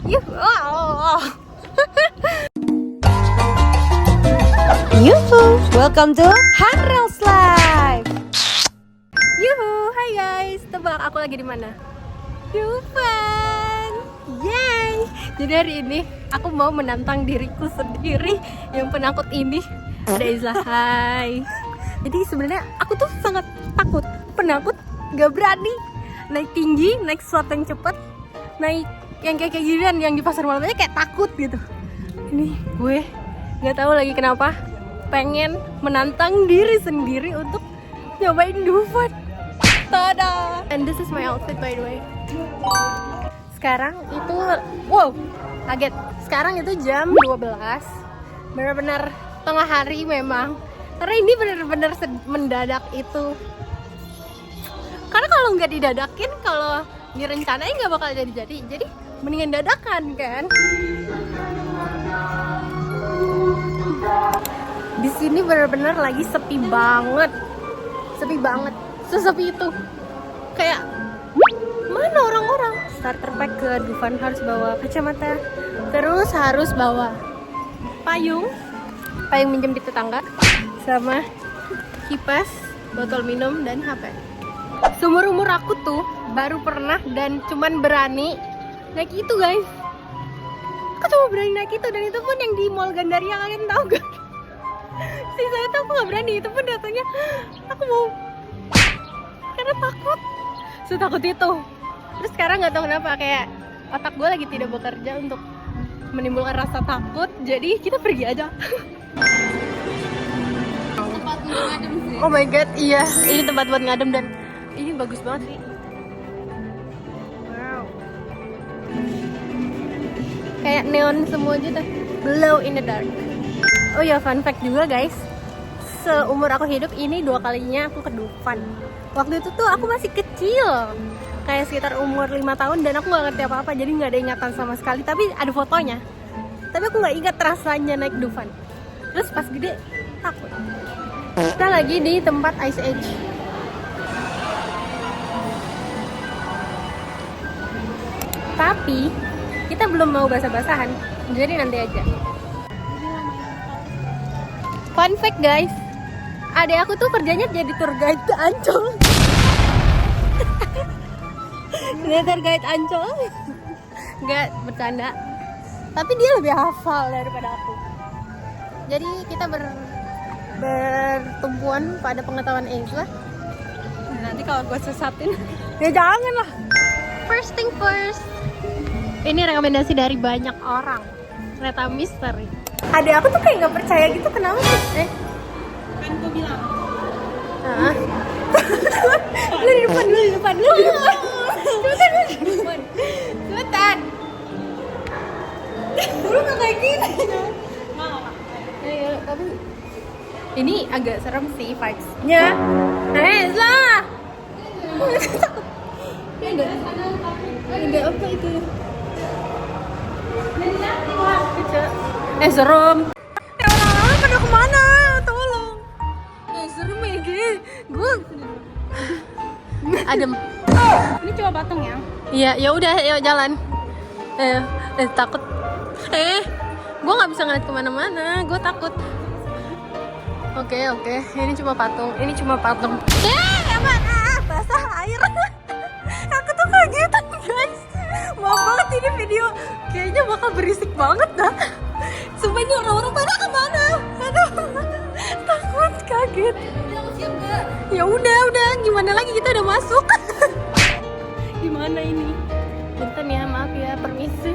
Wow. Yuhu, welcome to Hanrel's Life. Yuhu, hai guys. Tebak aku lagi di mana? Dufan. Yay. Jadi hari ini aku mau menantang diriku sendiri yang penakut ini. Ada Izla, hai. Jadi sebenarnya aku tuh sangat takut, penakut, gak berani naik tinggi, naik sesuatu yang cepat, naik yang kayak ginian yang di pasar malam aja kayak takut gitu. Ini gue nggak tahu lagi kenapa pengen menantang diri sendiri untuk nyobain Dufan. Tada! And this is my outfit by the way. Sekarang itu, wow, kaget. Sekarang itu jam 12. Benar-benar tengah hari memang. Karena ini benar-benar mendadak itu. Karena kalau nggak didadakin, kalau direncanain nggak bakal jadi-jadi. Jadi mendingan dadakan kan. Di sini benar-benar lagi sepi banget. Sepi banget. Sesepi itu. Kayak mana orang-orang? Starter pack ke Dufan harus bawa kacamata. Terus harus bawa payung minjem di tetangga, sama kipas, botol minum, dan HP. Seumur-umur aku tuh baru pernah dan cuman berani naik itu guys. Aku cuma berani naik itu, dan itu pun yang di Mall Gandaria, kalian tahu gak? Sisanya tuh aku gak berani, itu pun datanya aku mau karena takut, setakut itu. Terus sekarang gak tahu kenapa kayak otak gue lagi tidak bekerja untuk menimbulkan rasa takut, jadi kita pergi aja. Oh my god, iya, ini tempat buat ngadem dan ini bagus banget sih. Wow. Kayak neon semua gitu, glow in the dark. Oh ya, fun fact juga guys, seumur aku hidup ini 2 kalinya aku ke Dufan. Waktu itu tuh aku masih kecil, kayak sekitar umur 5 tahun, dan aku gak ngerti apa-apa, jadi gak ada ingatan sama sekali. Tapi ada fotonya, tapi aku gak ingat rasanya naik Dufan. Terus pas gede, takut. Kita lagi di tempat Ice Age. Tapi kita belum mau basah-basahan, jadi nanti aja. Fun fact guys, adek aku tuh kerjanya jadi tour guide ke Ancol. Dia tour guide Ancol. Nggak bercanda, tapi dia lebih hafal daripada aku. Jadi kita bertumpuan pada pengetahuan Ezra. Nanti kalau gue sesatin, ya jangan lah. First thing first, ini rekomendasi dari banyak orang, kereta misteri. Adek aku tuh kayak nggak percaya gitu, kenapa sih? Kan gue bilang. Lu di depan dulu, Cepetan. Lu nggak kayak gini. Tapi ini agak serem sih vibes-nya. Lah. Enggak apa itu. Serem. Orang-orang pada kemana? Tolong. Serem ya gini. Gue adem. Ini cuma patung ya? Iya, ya udah, yuk jalan. Takut. Gue nggak bisa ngeliat kemana-mana. Gue takut. Oke. Ini cuma patung. Aman. Basah air. Aku tuh kagetan guys. Maaf banget, ini video kayaknya bakal berisik banget dah. Sumpah ini orang-orang pada kemana? Aduh, takut, kaget. Ya udah, gimana lagi, kita udah masuk. Gimana ini? Bentar ya, maaf ya, permisi.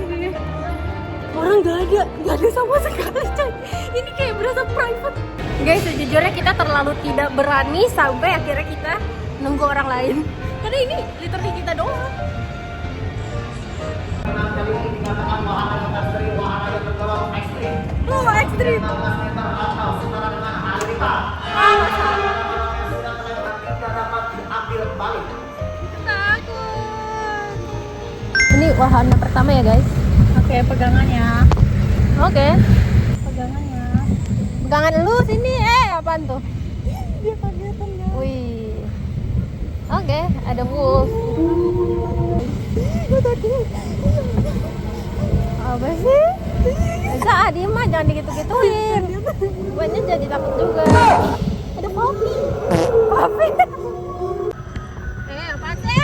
Orang gak ada sama sekali coy. Ini kayak berasa private. Guys, sejujurnya kita terlalu tidak berani sampai akhirnya kita nunggu orang lain. Karena ini literally kita doang. Oh, ekstrim. Ini wahana pertama ya guys. Oke, pegangannya. Oke. Pegangan lu sini, apaan tuh? Dia kagetan guys. Wih. Oke, ada wolf. diem mah, jangan digitu-gituin. Guanya jadi takut juga. Ada Poppy. Poppy. Apa sih?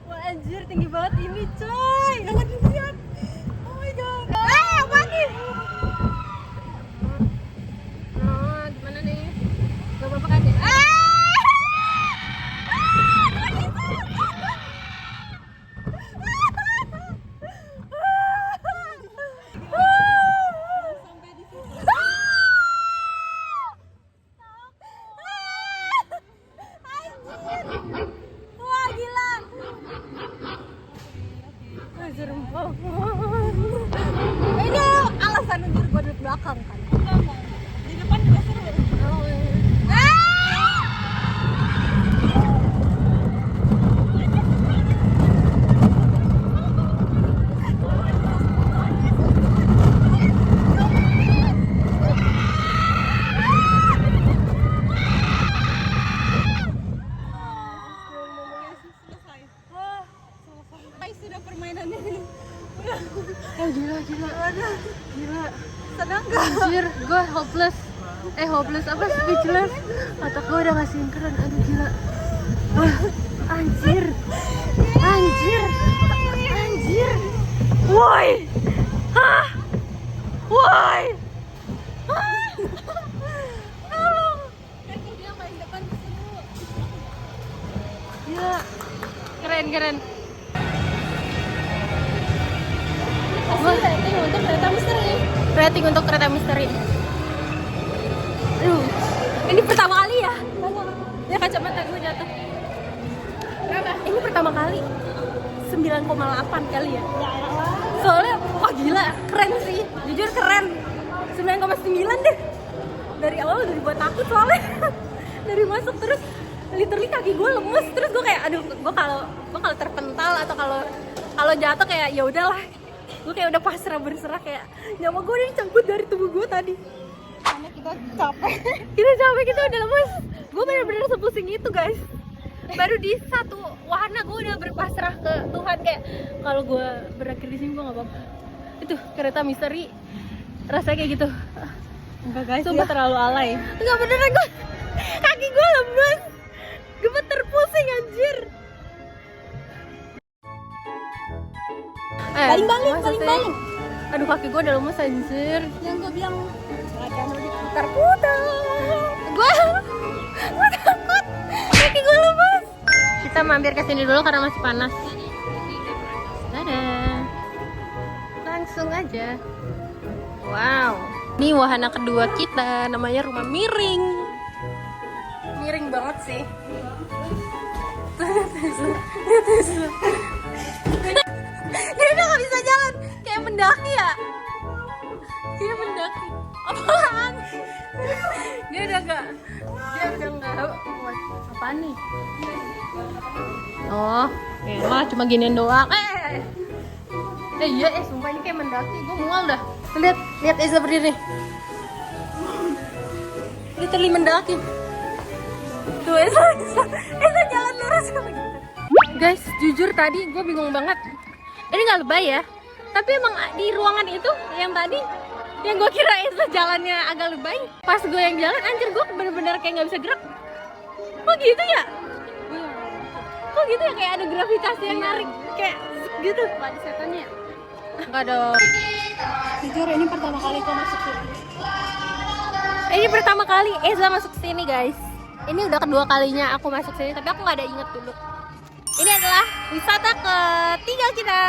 Wah anjir, tinggi banget ini coy. Jangan dilihat. Oh my god. Poppy. Oh, gimana nih? Gak apa-apa kan ya? Wah gila. Serem banget. Ini alasan untuk gue duduk belakang kan? Di depan juga seru. Sudah permainannya ini udah gila senang gak? Anjir, gue hopeless apa speechless, otak gue udah gak sinkron, aduh gila. Anjir woi woi gila, keren. Rating untuk kereta misteri. Ini pertama kali ya? Ya kacamata gue jatuh. Berapa? Ini pertama kali 9,8 kali ya? Soalnya, wah gila, keren sih. Jujur keren. 9,9 deh. Dari awal udah dibuat takut soalnya. Dari masuk terus literally kaki gue lemes, terus gue kayak aduh, gue kalau terpental atau kalau jatuh kayak ya udahlah. Gue kayak udah pasrah berserah, kayak nyawa gue udah dicabut dari tubuh gue tadi. Karena kita capek, kita udah lemes. Gue bener-bener sepusing itu guys. Baru di satu wahana gue udah berpasrah ke Tuhan, kayak kalau gue berakhir di sini gue nggak apa-apa. Itu kereta misteri rasanya kayak gitu. Enggak guys, dia terlalu alay. Enggak, beneran gue kaki gue lemes, gue terpusing anjir. Baling. Aduh kaki gue udah lemes anjir. Yang gue bilang jangan diputar-putar. Gue takut kaki gue lemes. Kita mampir ke sini dulu karena masih panas. Dadah. Langsung aja. Wow. Ini wahana kedua kita, namanya rumah miring. Miring banget sih. Dia udah gak bisa jalan, kayak mendaki ya. Kayak mendaki. Apaan? Dia udah gak apaan nih? Oh, elah cuma giniin doang. Iya, sumpah ini kayak mendaki. Gue mual dah. Lihat Eza berdiri. Literally mendaki. Tuh Eza jalan lurus. Guys, jujur tadi gue bingung banget. Ini nggak lebay ya, tapi emang di ruangan itu yang tadi yang gue kira itu jalannya agak lebay, pas gue yang jalan anjir gue bener-bener kayak nggak bisa gerak. Kok gitu ya? Kok gitu ya, kayak ada gravitasi yang narik kayak gitu. Nggak ada setannya? Nggak dong. Jujur ini pertama kali gue masuk sini. Ini pertama kali Eza masuk sini guys. Ini udah kedua kalinya aku masuk sini, tapi aku nggak ada inget dulu. Ini adalah wisata ketiga kita.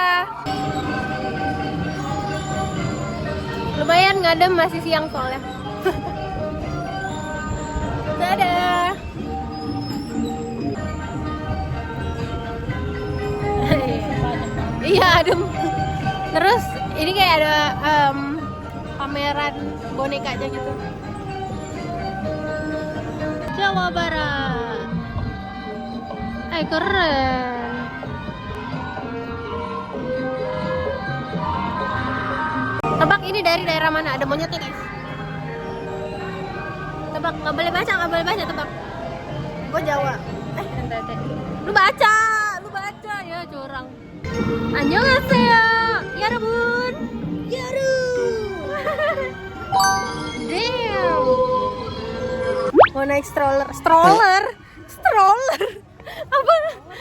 Lumayan ngadem, masih siang soalnya. Dadah. Iya adem. Terus ini kayak ada pameran bonekanya gitu. Jawa Barat. Keren. Tebak ini dari daerah mana? Ada monyetnya guys. Tebak, nggak boleh baca, tebak. Gue Jawa. NTT. Lu baca ya curang. Annyeonghaseyo, yarabun. Yaru. Damn. Mau naik stroller. Apa?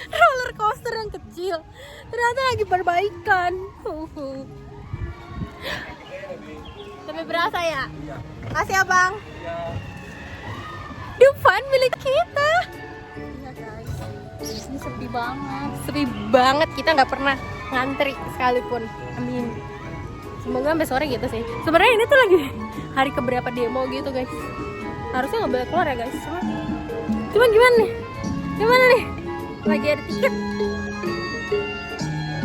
Roller coaster yang kecil. Ternyata lagi perbaikan. Tapi berasa ya? Kasih ya bang. Dufan milik kita. Iya guys, ini sepi banget. Sepi banget, kita nggak pernah ngantri sekalipun. Amin. Semoga sampai sore gitu sih. Sebenarnya ini tuh lagi hari keberapa demo gitu guys. Harusnya nggak boleh keluar ya guys. Cuman gimana nih? Lagi ada tiket.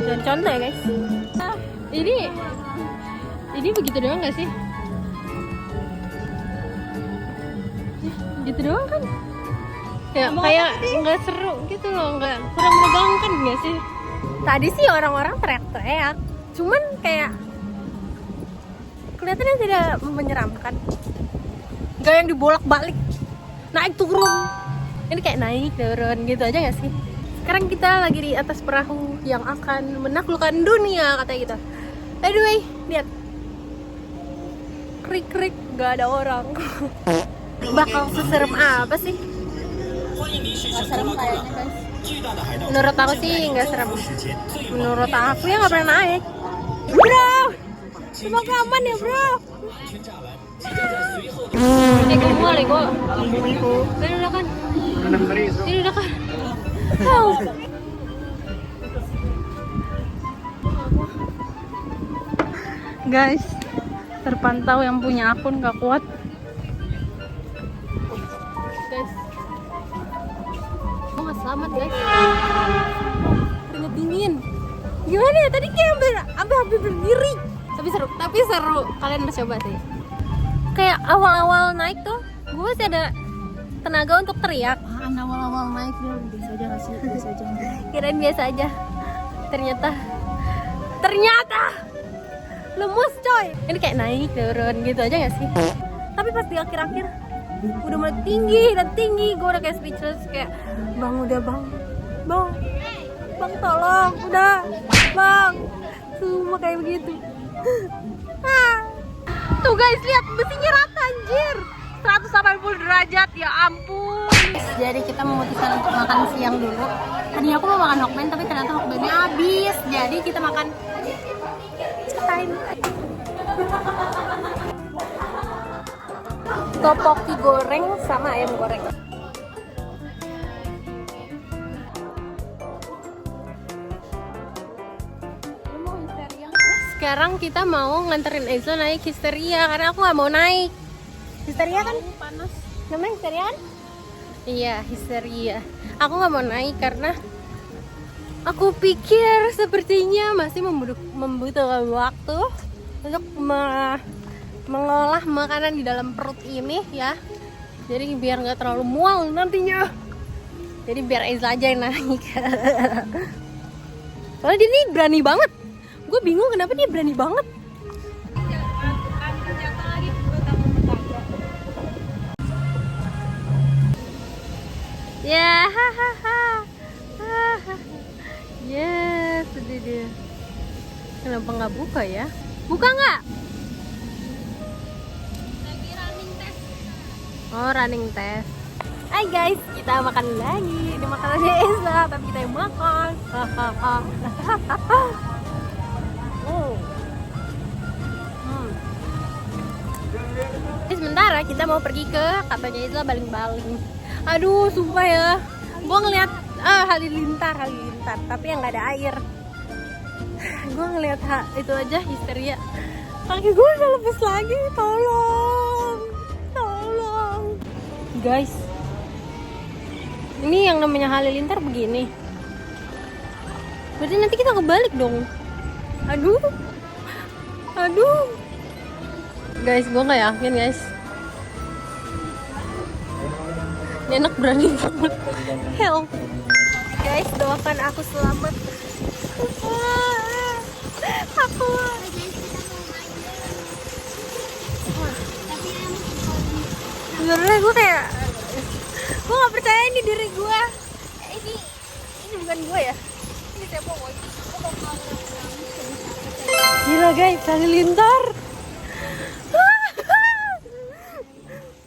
Dan contoh ya guys. Ini begitu doang nggak sih? Gitu doang kan? Ya kayak nggak seru gitu loh, nggak kurang menegangkan nggak sih? Tadi sih orang-orang teriak-teriak, cuman kayak kelihatannya tidak menyeramkan. Nggak yang dibolak-balik, naik turun. Ini kayak naik turun gitu aja nggak sih? Sekarang kita lagi di atas perahu yang akan menaklukkan dunia katanya gitu. Anyway, lihat, krik-krik nggak ada orang. Bakal seserem apa sih? Gak serem kayaknya guys. Menurut aku sih nggak serem. Menurut aku ya nggak pernah naik. Bro, semoga aman ya bro. Assalamualaikum. Ini udah kan? Ini udah kan? Oh. Guys, terpantau yang punya akun gak kuat. Guys, gue nggak selamat guys. Keringet dingin. Gimana ya? Tadi kayak hampir berdiri. Tapi seru. Kalian harus coba sih. Kayak awal-awal naik tuh, gue masih ada tenaga untuk teriak. Awal-awal naik dia biasa aja nggak sih? Biasa aja. Kirain biasa aja. Ternyata lemus coy. Ini kayak naik turun gitu aja gak sih? Tapi pas di akhir-akhir udah mulai tinggi, gue udah kayak speechless, kayak bang udah bang tolong udah bang, semua kayak begitu. Tuh guys, lihat besinya rata anjir, 180 derajat, ya ampun. Jadi kita memutuskan untuk makan siang dulu. Tadinya aku mau makan hokben, tapi ternyata hokbennya habis. Jadi kita makan time. Topoki goreng sama ayam goreng. Sekarang kita mau nganterin Ezo naik Histeria karena aku nggak mau naik. Histeria kan panas. Namanya Histeria kan? Iya, Histeria. Aku nggak mau naik karena aku pikir sepertinya masih membutuhkan waktu untuk mengolah makanan di dalam perut ini ya. Jadi biar nggak terlalu mual nantinya. Jadi biar Ezo aja yang naik. Soalnya dia nih berani banget. Gue bingung kenapa dia berani banget. Ya, hahaha. Yes, sudah dia. Kenapa nggak buka ya? Buka nggak? Lagi running test. Oh, running test. Hai guys, kita makan lagi. Ini makanannya Esa, tapi kita yang makan. Hahaha. Ini sementara kita mau pergi ke katanya Isla baling-baling. Aduh, sumpah ya, gue ngeliat halilintar, tapi yang nggak ada air. Gue ngeliat itu aja Histeria. Kaki gue udah lepas lagi, tolong. Guys, ini yang namanya halilintar begini. Berarti nanti kita kebalik dong. Aduh. Guys, gue nggak yakin guys. Ini enak berani banget. Help. Guys, doakan aku selamat. Aku. Sebenarnya gue nggak percaya ini diri gue. Ini bukan gue ya. Ini siapa boy? Gila guys, halilintar.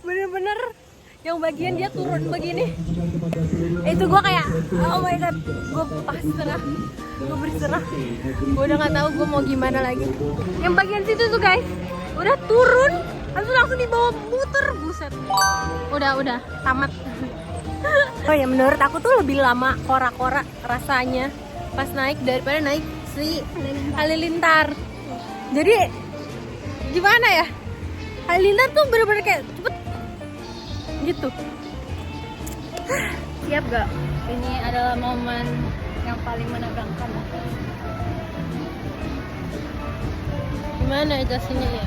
Bener-bener yang bagian dia turun begini. Itu gue kayak oh my god, gue pasrah, gue berserah. Gue udah nggak tahu gue mau gimana lagi. Yang bagian situ tuh guys, udah turun, habis langsung dibawa muter, buset. Udah tamat. Oh ya, menurut aku tuh lebih lama kora-kora rasanya pas naik daripada naik si halilintar. Jadi gimana ya? Halilintar tuh bener-bener kayak cepet gitu. Siap gak? Ini adalah momen yang paling menegangkan. Gimana jelasinnya ya?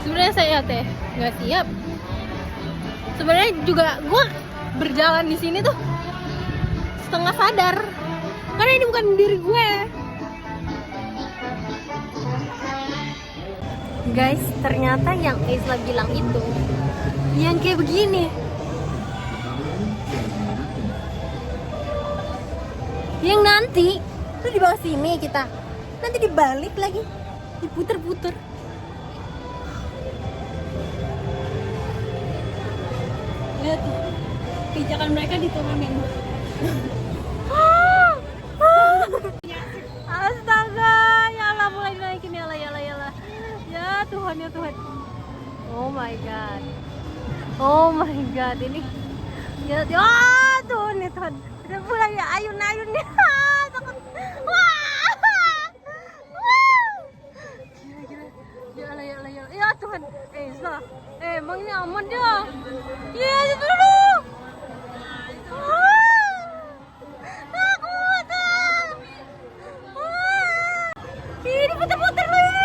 Sebenarnya saya teh nggak siap. Sebenarnya juga gue berjalan di sini tuh setengah sadar karena ini bukan diri gue. Guys, ternyata yang Isla bilang itu yang kayak begini. Yang nanti tuh di bawah sini kita. Nanti dibalik lagi, diputer-puter. Lihat tuh, pijakan mereka diturunin. Astaga, ya Allah, mulai dinaikin, ya Allah. Ya Tuhan. Oh my god, ini ya Tuhan. Udah mulai ya ayun-ayun ya. Takut. Wah. Gila. Ya Tuhan. Isla. Emang ini aman dia. Ya, itu dulu. Takut. Ini puter-puter lagi.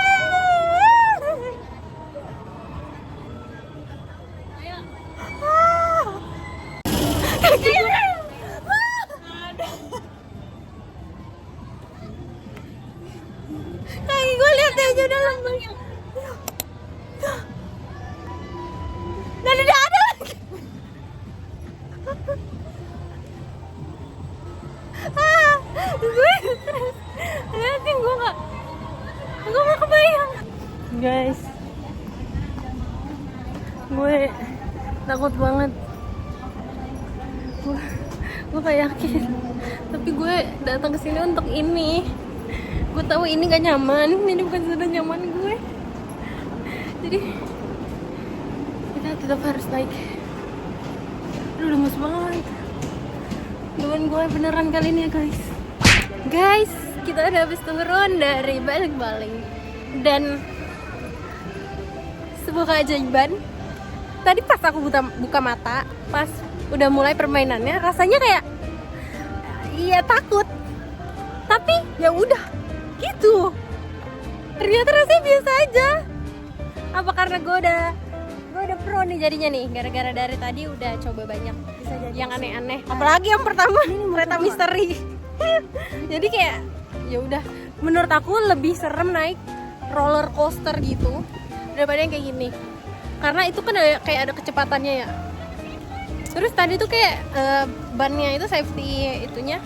Kaki gue lihat aja dalam banget. Dan tidak ada lagi. Gue stres. Lihatin gue nggak kebayang. Guys, gue takut banget. Gue gak yakin, tapi gue datang ke sini untuk ini. Gue tahu ini gak nyaman, ini bukan zona nyaman gue. Jadi kita tetap harus naik. Aduh, lemes banget. Temen gue beneran kali ini ya guys. Kita udah habis turun dari baling-baling. Dan sebuah keajaiban, tadi pas aku buka mata, pas udah mulai permainannya, rasanya kayak iya takut, tapi ya udah gitu. Ternyata rasanya biasa aja. Apa karena gue udah pro nih jadinya nih, gara-gara dari tadi udah coba banyak yang aneh-aneh, apalagi yang pertama kereta misteri. Jadi kayak ya udah, menurut aku lebih serem naik roller coaster gitu daripada yang kayak gini, karena itu kan kayak ada kecepatannya ya. Terus tadi tuh kayak bannya itu safety itunya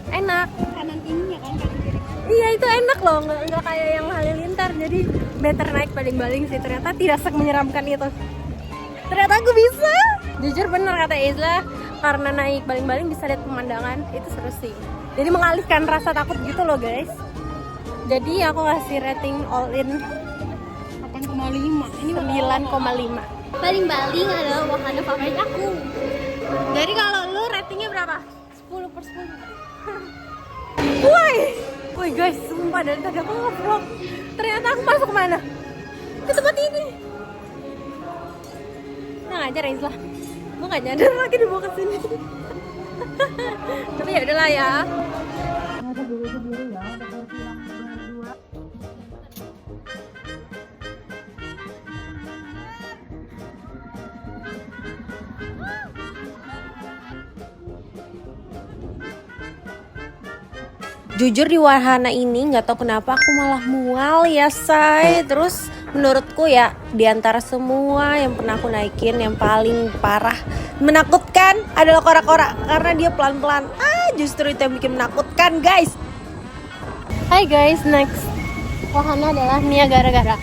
enak, Kanan ininya kan, kanan kiri. iya itu enak loh, nggak kayak yang halilintar. Jadi better naik baling-baling sih, ternyata tidak menyeramkan itu. Ternyata aku bisa. Jujur bener kata Isla, karena naik baling-baling bisa lihat pemandangan, itu seru sih. Jadi mengalihkan rasa takut gitu loh guys. Jadi aku kasih rating all in 8,5. Ini 9,5. baling-baling adalah wahana favorit aku. Jadi kalau lu ratingnya berapa? 10/10. Woi guys, sumpah dari tadi aku nge-vlog, ternyata aku masuk kemana? Ke tempat ini. Nah ngajar Isla, gue gak nyadar lagi dibawa ke sini. Tapi ya udahlah ya. Jujur di wahana ini nggak tahu kenapa aku malah mual ya say. Terus menurutku ya di antara semua yang pernah aku naikin, yang paling parah menakutkan adalah kora-kora karena dia pelan-pelan. Justru itu yang bikin menakutkan, guys. Hai guys, next wahana adalah Niagara.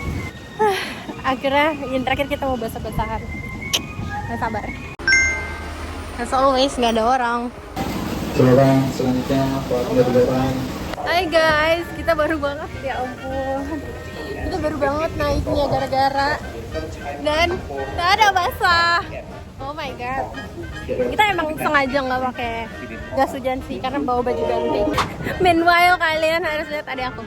Akhirnya yang terakhir kita mau basah-basahan. Gak sabar. As always nggak ada orang. Orang selanjutnya Niagara. Hai guys, kita baru banget, ya ampun. Kita baru banget naiknya gara-gara dan nggak ada basah. Oh my god. Kita emang sengaja nggak pakai gas hujan sih karena bawa baju ganti. Meanwhile kalian harus lihat adik aku.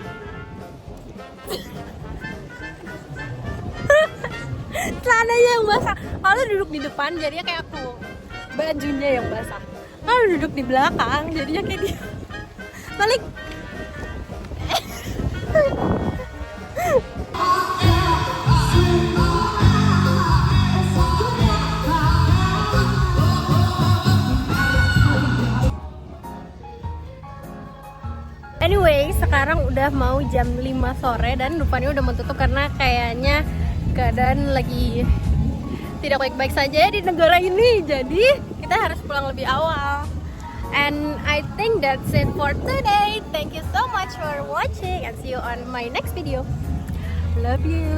Celananya yang basah. Kalau duduk di depan jadinya kayak aku. Bajunya yang basah. Kalau duduk di belakang jadinya kayak dia. Balik. Anyway, sekarang udah mau jam 5 sore dan depannya udah mau tutup karena kayaknya keadaan lagi tidak baik-baik saja di negara ini. Jadi kita harus pulang lebih awal. And I think that's it for today. Thank you so much for watching and see you on my next video. Love you.